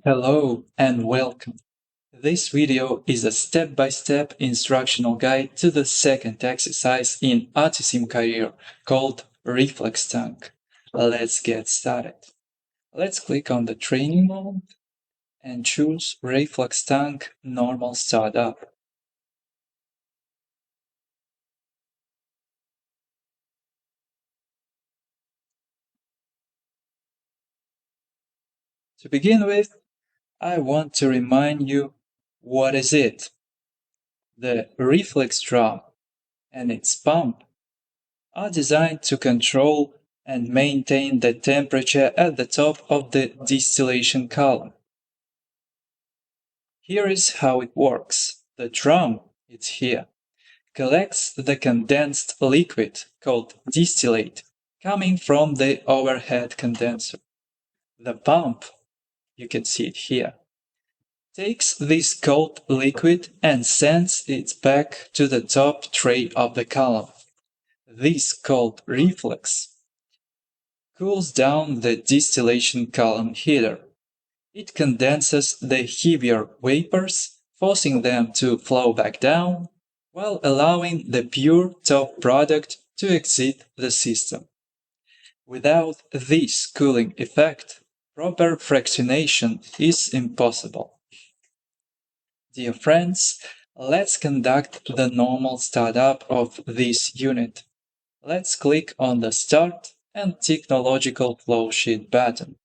Hello and welcome. This video is a step-by-step instructional guide to the second exercise in RTsim.Career called Reflux Tank. Let's get started. Let's click on the training mode and choose Reflux Tank Normal Startup. To begin with, I want to remind you what is it? The reflex drum and its pump are designed to control and maintain the temperature at the top of the distillation column. Here is how it works. The drum, it's here, collects the condensed liquid called distillate coming from the overhead condenser. The pump, you can see it here, takes this cold liquid and sends it back to the top tray of the column. This cold reflux cools down the distillation column heater. It condenses the heavier vapors, forcing them to flow back down, while allowing the pure top product to exit the system. Without this cooling effect, proper fractionation is impossible. Dear friends, let's conduct the normal startup of this unit. Let's click on the Start and Technological Flowsheet button.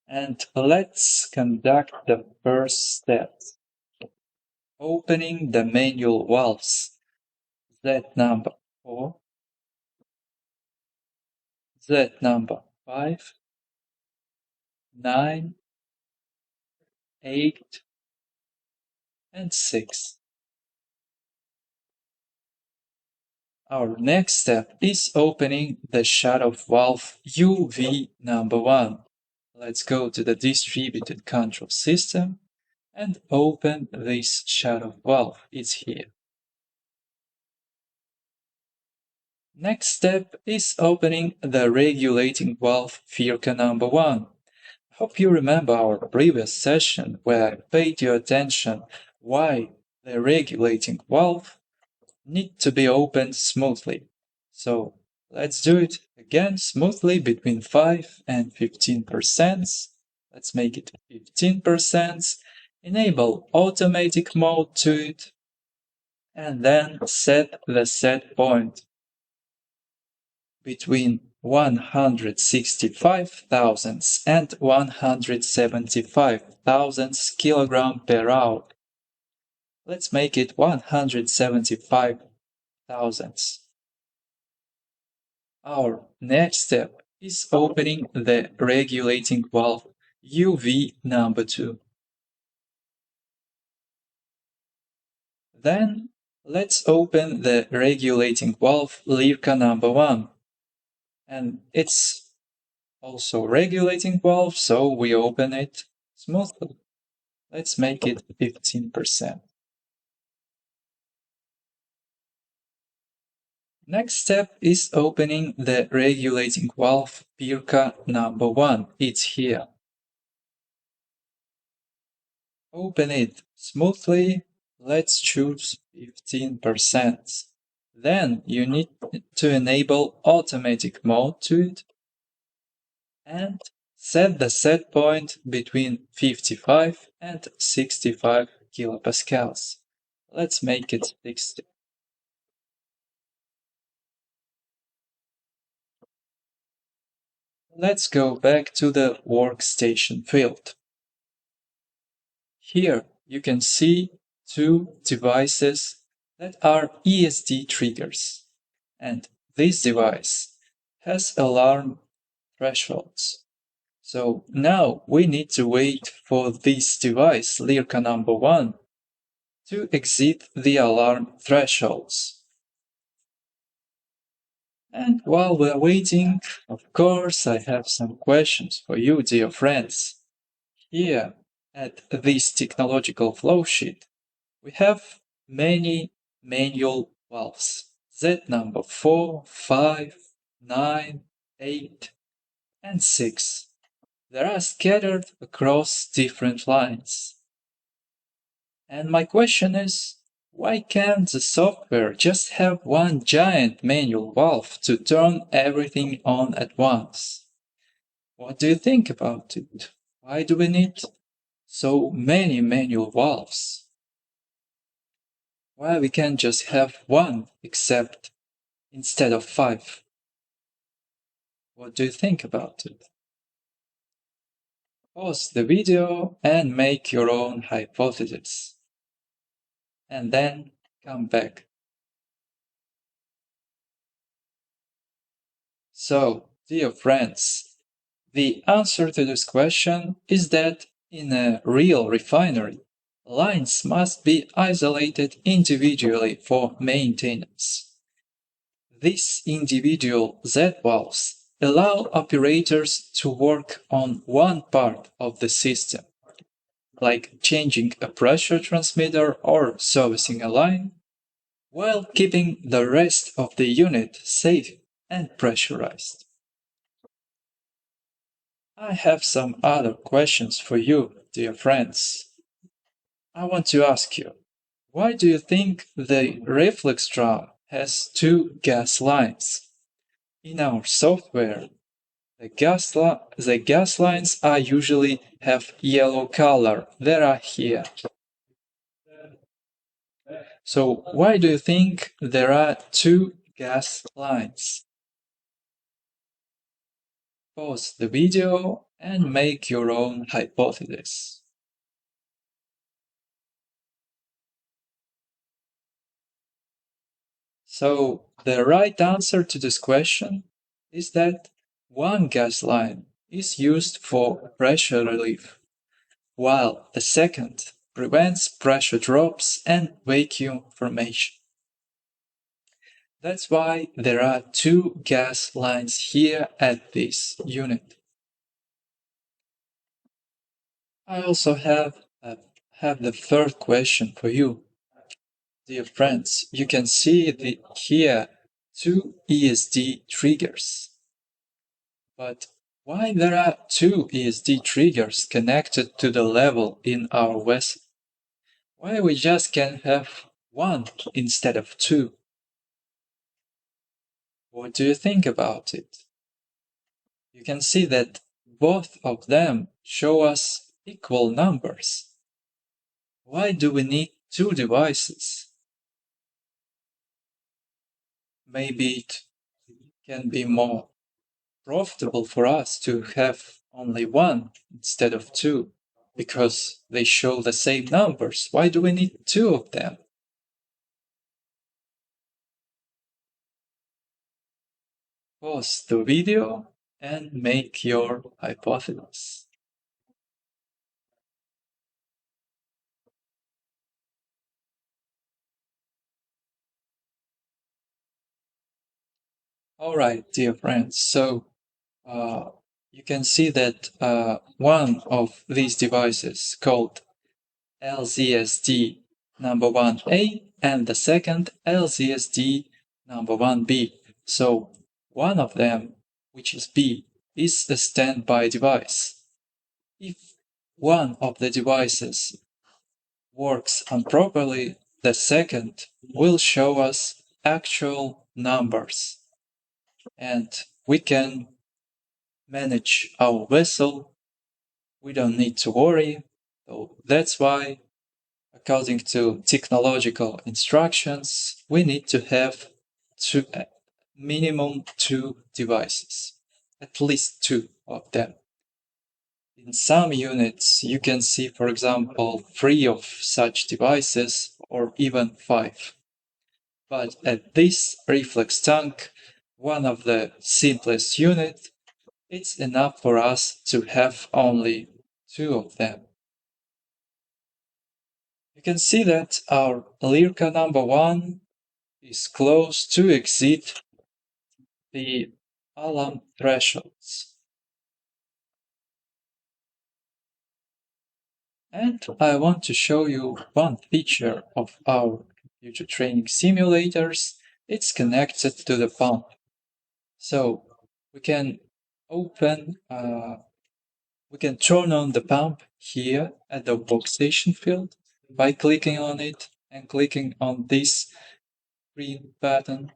And let's conduct the first step. Opening the manual valves. Z number 4, Z number 5, 9, 8, and 6. Our next step is opening the shut-off valve UV number 1. Let's go to the distributed control system and open this shut-off valve. It's here. Next step is opening the regulating valve Firka number 1. Hope you remember our previous session where I paid your attention why the regulating valve need to be opened smoothly. So let's do it again smoothly between 5 and 15%. Let's make it 15%. Enable automatic mode to it and then set the set point between 165 thousandths and 175 thousandths kilogram per hour. Let's make it 175 thousandths. Our next step is opening the regulating valve UV number 2. Then let's open the regulating valve Lirka number 1. And it's also regulating valve, so we open it smoothly. Let's make it 15%. Next step is opening the regulating valve Pirka number 1. It's here. Open it smoothly. Let's choose 15%. Then you need to enable automatic mode to it and set the set point between 55 and 65 kilopascals. Let's make it 60. Let's go back to the workstation field. Here you can see two devices that are ESD triggers, and this device has alarm thresholds. So now we need to wait for this device, Lirka number 1, to exit the alarm thresholds. And while we're waiting, of course, I have some questions for you, dear friends. Here at this technological flowsheet, we have many manual valves. Z number 4, 5, 9, 8, and 6. They are scattered across different lines. And my question is, why can't the software just have one giant manual valve to turn everything on at once? What do you think about it? Why do we need so many manual valves? Why we can't just have one except instead of five? What do you think about it? Pause the video and make your own hypothesis. And then come back. So, dear friends, the answer to this question is that in a real refinery, lines must be isolated individually for maintenance. These individual Z-valves allow operators to work on one part of the system, like changing a pressure transmitter or servicing a line, while keeping the rest of the unit safe and pressurized. I have some other questions for you, dear friends. I want to ask you, why do you think the reflux drum has two gas lines? In our software, the gas lines are usually have yellow color. They are here. So why do you think there are two gas lines? Pause the video and make your own hypothesis. So the right answer to this question is that one gas line is used for pressure relief, while the second prevents pressure drops and vacuum formation. That's why there are two gas lines here at this unit. I also have the third question for you. Dear friends, you can see here two ESD triggers. But why there are two ESD triggers connected to the level in our vessel? Why we just can't have one instead of two? What do you think about it? You can see that both of them show us equal numbers. Why do we need two devices? Maybe it can be more profitable for us to have only one instead of two, because they show the same numbers. Why do we need two of them? Pause the video and make your hypothesis. All right, dear friends, so you can see that one of these devices called LZSD number 1A and the second LZSD number 1B. So one of them, which is B, is a standby device. If one of the devices works improperly, the second will show us actual numbers and we can manage our vessel. We don't need to worry. So that's why, according to technological instructions, we need to have minimum two devices, at least two of them. In some units, you can see, for example, three of such devices or even five. But at this reflux tank, one of the simplest units, it's enough for us to have only two of them. You can see that our Lirka number 1 is close to exceed the alarm thresholds. And I want to show you one feature of our computer training simulators. It's connected to the pump. So we can open We can turn on the pump here at the workstation field by clicking on it and clicking on this green button.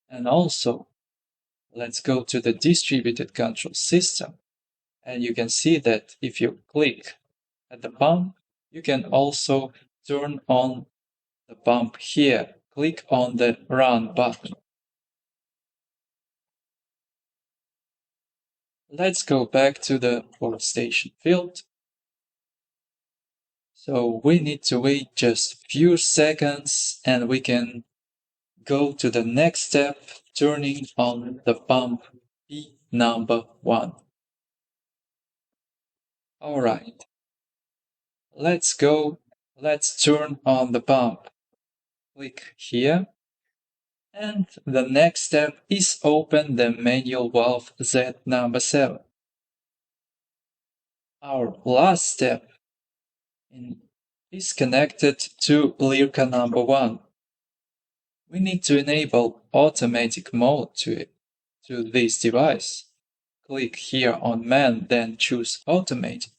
And also, let's go to the distributed control system. And you can see that if you click at the pump, you can also turn on the pump here. Click on the run button. Let's go back to the workstation field. So we need to wait just a few seconds and we can go to the next step, turning on the pump P number 1. Alright, let's go. Let's turn on the pump. Click here. And the next step is open the manual valve Z number 7. Our last step is connected to Lirka number 1. We need to enable automatic mode to this device. Click here on Man, then choose automatic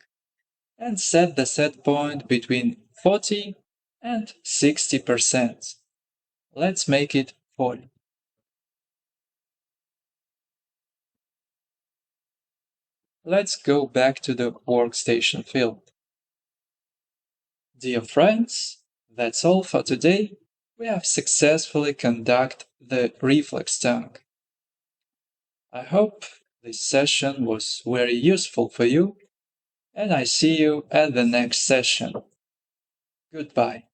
and set the set point between 40 and 60%. Let's make it 40. Let's go back to the workstation field. Dear friends, that's all for today. We have successfully conducted the Reflux Tank. I hope this session was very useful for you, and I see you at the next session. Goodbye.